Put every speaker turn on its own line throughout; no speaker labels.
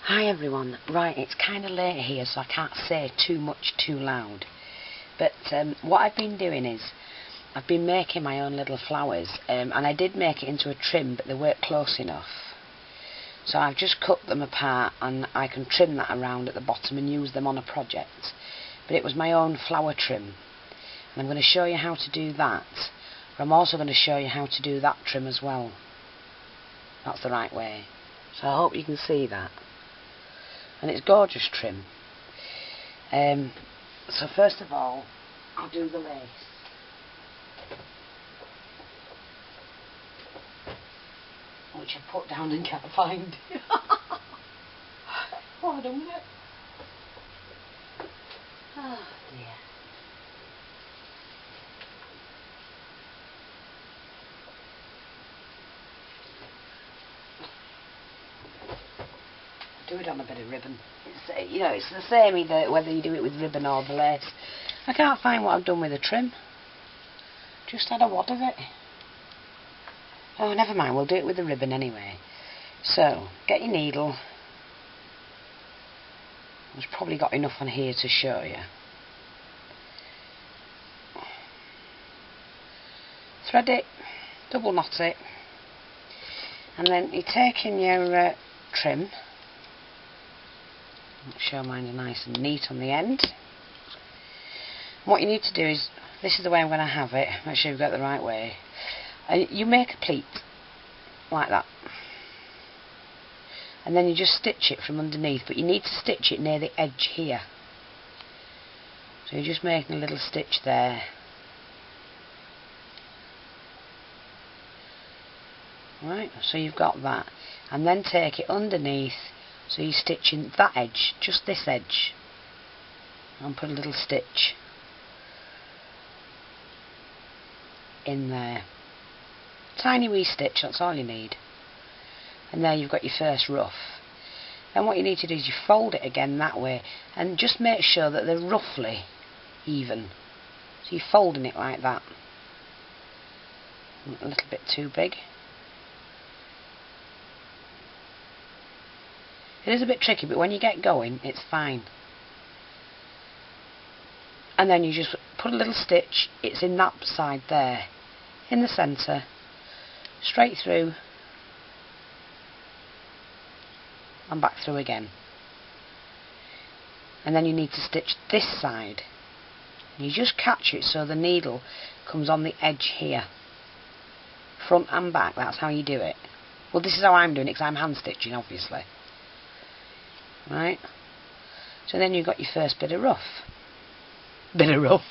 Hi everyone. Right, it's kind of late here, so I can't say too much too loud. But what I've been doing is, I've been making my own little flowers, and I did make it into a trim, but they weren't close enough. So I've just cut them apart, and I can trim that around at the bottom and use them on a project. But it was my own flower trim, and I'm going to show you how to do that. But I'm also going to show you how to do that trim as well. That's the right way. So I hope you can see that. And it's gorgeous trim. So first of all, I'll do the lace. Which I put down and can't find. What have I done with it? Oh dear. Do it on a bit of ribbon. It's, you know, it's the same either whether you do it with ribbon or the lace. I can't find what I've done with the trim. Just had a wad of it. Oh, never mind, we'll do it with the ribbon anyway. So, get your needle. I've probably got enough on here to show you. Thread it, double knot it, and then you're taking your trim. Make sure mine are nice and neat on the end. What you need to do is, this is the way I'm going to have it, make sure you've got it the right way. You make a pleat, like that. And then you just stitch it from underneath, but you need to stitch it near the edge here. So you're just making a little stitch there. Right, so you've got that. And then take it underneath. So you're stitching that edge, just this edge, and put a little stitch in there. Tiny wee stitch, that's all you need. And there you've got your first ruff. Then what you need to do is you fold it again that way, and just make sure that they're roughly even. So you're folding it like that. A little bit too big. It is a bit tricky, but when you get going, it's fine. And then you just put a little stitch, it's in that side there, in the centre, straight through, and back through again. And then you need to stitch this side. And you just catch it so the needle comes on the edge here. Front and back, that's how you do it. Well, this is how I'm doing it, because I'm hand stitching, obviously. Right, so then you've got your first bit of ruff. Bit of ruff.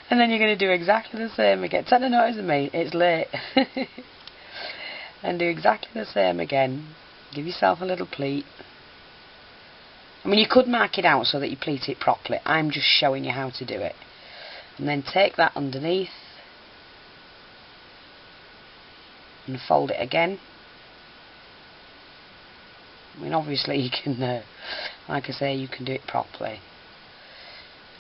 And then you're going to do exactly the same again. Take no notice of me, it's late. And do exactly the same again. Give yourself a little pleat. I mean, you could mark it out so that you pleat it properly. I'm just showing you how to do it. And then take that underneath. And fold it again. I mean, obviously you can, like I say, you can do it properly.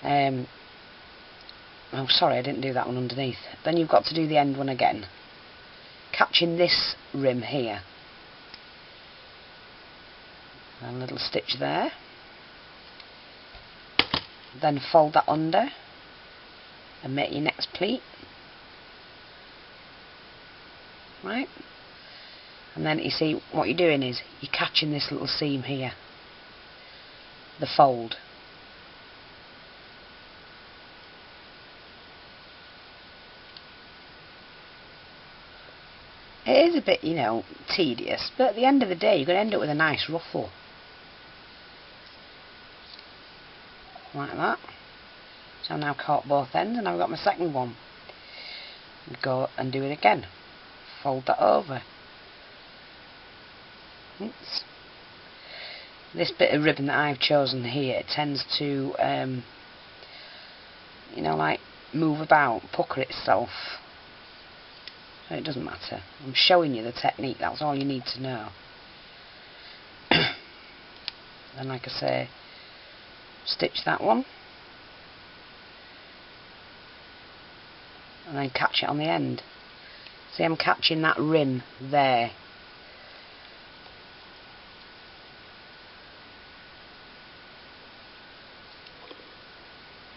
Oh, sorry, I didn't do that one underneath. Then you've got to do the end one again, catching this rim here. And a little stitch there. Then fold that under and make your next pleat. Right, and then you see what you're doing is you're catching this little seam here, the fold. It is a bit, you know, tedious, but at the end of the day you're going to end up with a nice ruffle. Like that. So I've now caught both ends, and I've got my second one. Go and do it again. Fold that over. Oops. This bit of ribbon that I've chosen here, it tends to, you know, like move about, pucker itself. So it doesn't matter. I'm showing you the technique, that's all you need to know. And like I say, stitch that one. And then catch it on the end. See, I'm catching that rim there.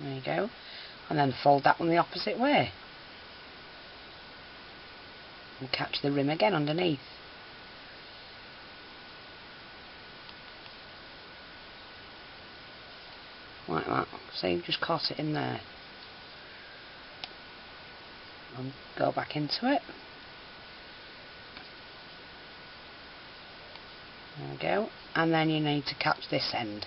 There you go. And then fold that one the opposite way. And catch the rim again underneath. Like that. So you just caught it in there. And go back into it. There we go. And then you need to catch this end.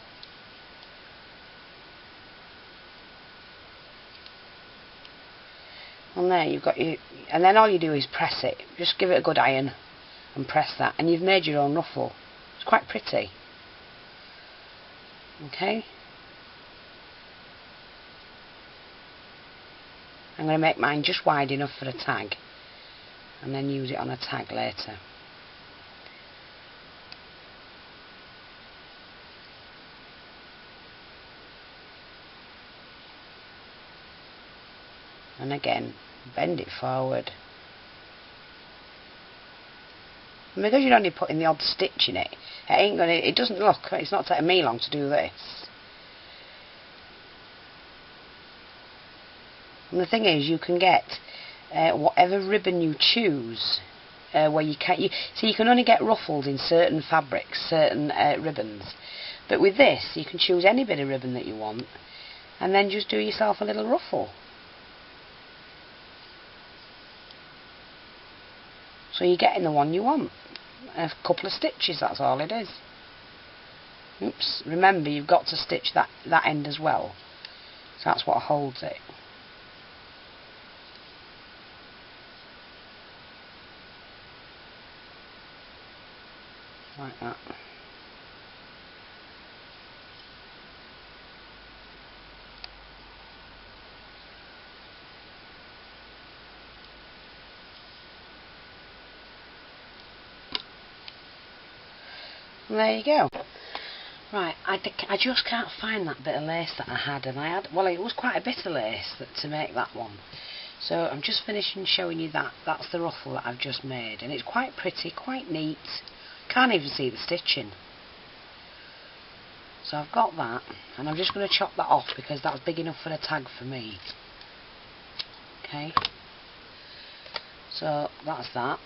And there you've got your, and then all you do is press it. Just give it a good iron and press that, and you've made your own ruffle. It's quite pretty. Okay. I'm going to make mine just wide enough for a tag, and then use it on a tag later. And again, bend it forward. And because you're only putting the odd stitch in it, it doesn't look, it's not taking me long to do this. And the thing is, you can get whatever ribbon you choose, where you can only get ruffled in certain fabrics, certain ribbons. But with this, you can choose any bit of ribbon that you want, and then just do yourself a little ruffle. So you're getting the one you want. A couple of stitches, that's all it is. Oops, remember you've got to stitch that end as well. So that's what holds it. Like that. And there you go. Right, I just can't find that bit of lace that I had, and well, it was quite a bit of lace to make that one. So I'm just finishing showing you that. That's the ruffle that I've just made, and it's quite pretty, quite neat. Can't even see the stitching. So I've got that, and I'm just going to chop that off because that's big enough for a tag for me. Okay. So that's that.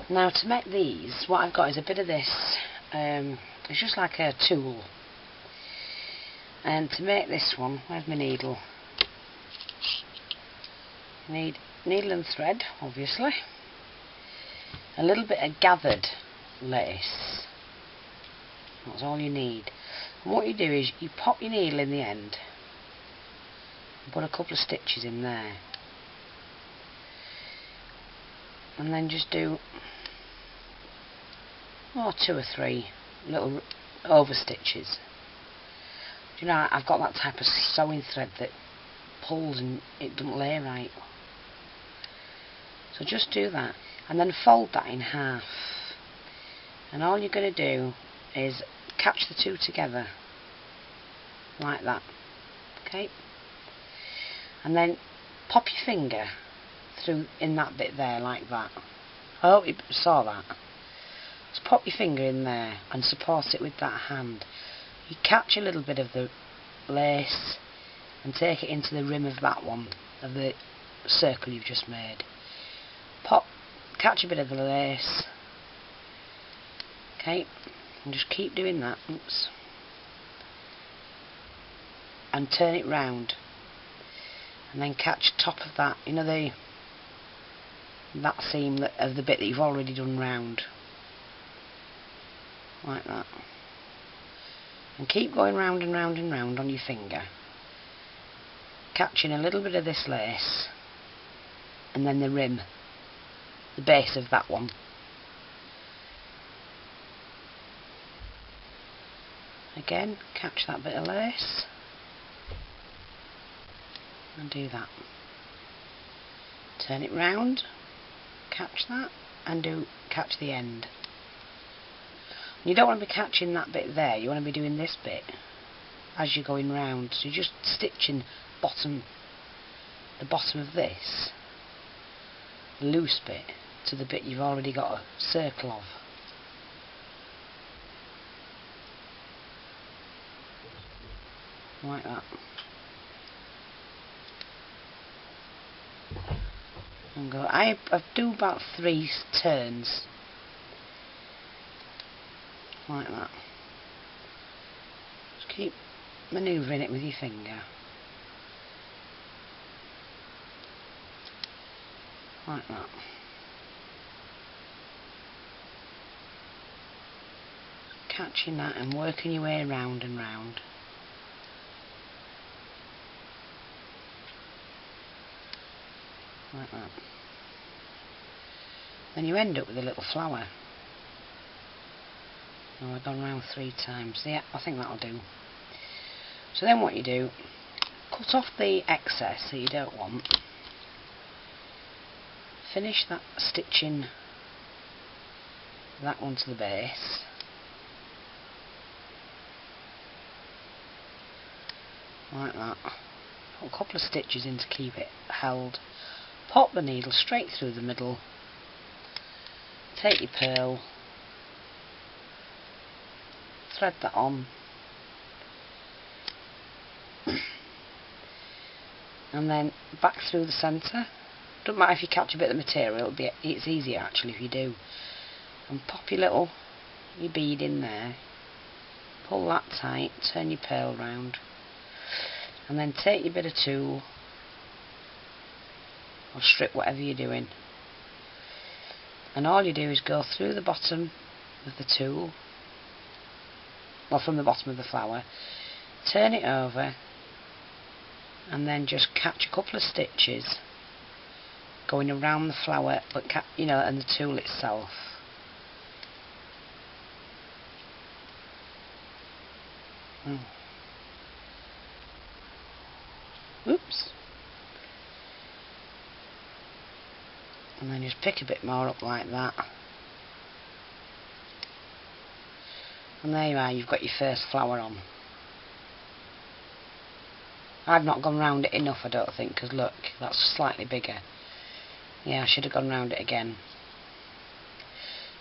Now to make these, what I've got is a bit of this, it's just like a tool. And to make this one, where's my needle? You need needle and thread, obviously. A little bit of gathered lace. That's all you need. And what you do is you pop your needle in the end and put a couple of stitches in there. And then just do 2 or 3 little over stitches. Do you know, I've got that type of sewing thread that pulls and it doesn't lay right. So just do that, and then fold that in half. And all you're going to do is catch the two together like that. Okay. And then pop your finger through in that bit there like that. I hope you saw that. Just pop your finger in there and support it with that hand. You catch a little bit of the lace and take it into the rim of that one, of the circle you've just made. Catch a bit of the lace. Okay, and just keep doing that. Oops. And turn it round. And then catch top of that, you know, that seam of the bit that you've already done round. Like that. And keep going round and round and round on your finger. Catching a little bit of this lace. And then the rim. The base of that one. Again, catch that bit of lace. And do that. Turn it round. Catch that. And catch the end. You don't want to be catching that bit there, you want to be doing this bit as you're going round. So you're just stitching the bottom of this loose bit to the bit you've already got a circle of. Like that. And go. I do about 3 turns. Like that. Just keep manoeuvring it with your finger. Like that. Catching that and working your way round and round. Like that. Then you end up with a little flower. Oh, I've gone round 3 times. Yeah, I think that'll do. So then what you do, cut off the excess that you don't want. Finish that stitching that one to the base. Like that. Put a couple of stitches in to keep it held. Pop the needle straight through the middle. Take your pearl. Thread that on. And then back through the centre. Doesn't matter if you catch a bit of material, it's easier actually if you do. And pop your bead in there. Pull that tight, turn your pearl round. And then take your bit of tulle or strip, whatever you're doing, and all you do is go through the bottom of the tulle, well, from the bottom of the flower, turn it over, and then just catch a couple of stitches going around the flower, but and the tulle itself. Oops. And then just pick a bit more up like that. And there you are, you've got your first flower on. I've not gone round it enough, I don't think, because look, that's slightly bigger. Yeah, I should have gone round it again.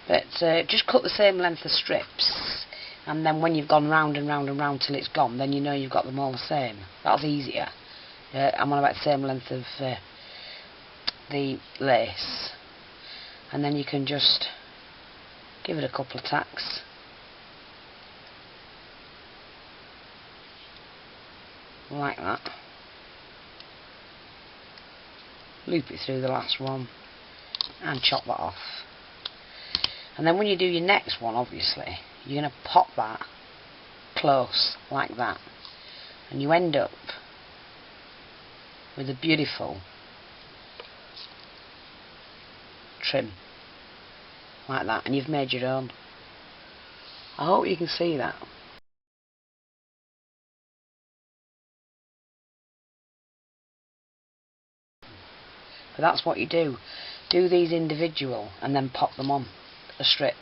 But just cut the same length of strips, and then when you've gone round and round and round till it's gone, then you know you've got them all the same. That's easier. I'm on about the same length of the lace, and then you can just give it a couple of tacks. Like that. Loop it through the last one and chop that off. And then when you do your next one, obviously, you're going to pop that close like that, and you end up with a beautiful trim like that, and you've made your own. I hope you can see that. But that's what you do. Do these individual and then pop them on a strip.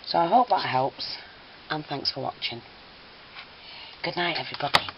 So I hope that helps, and thanks for watching. Good night, everybody.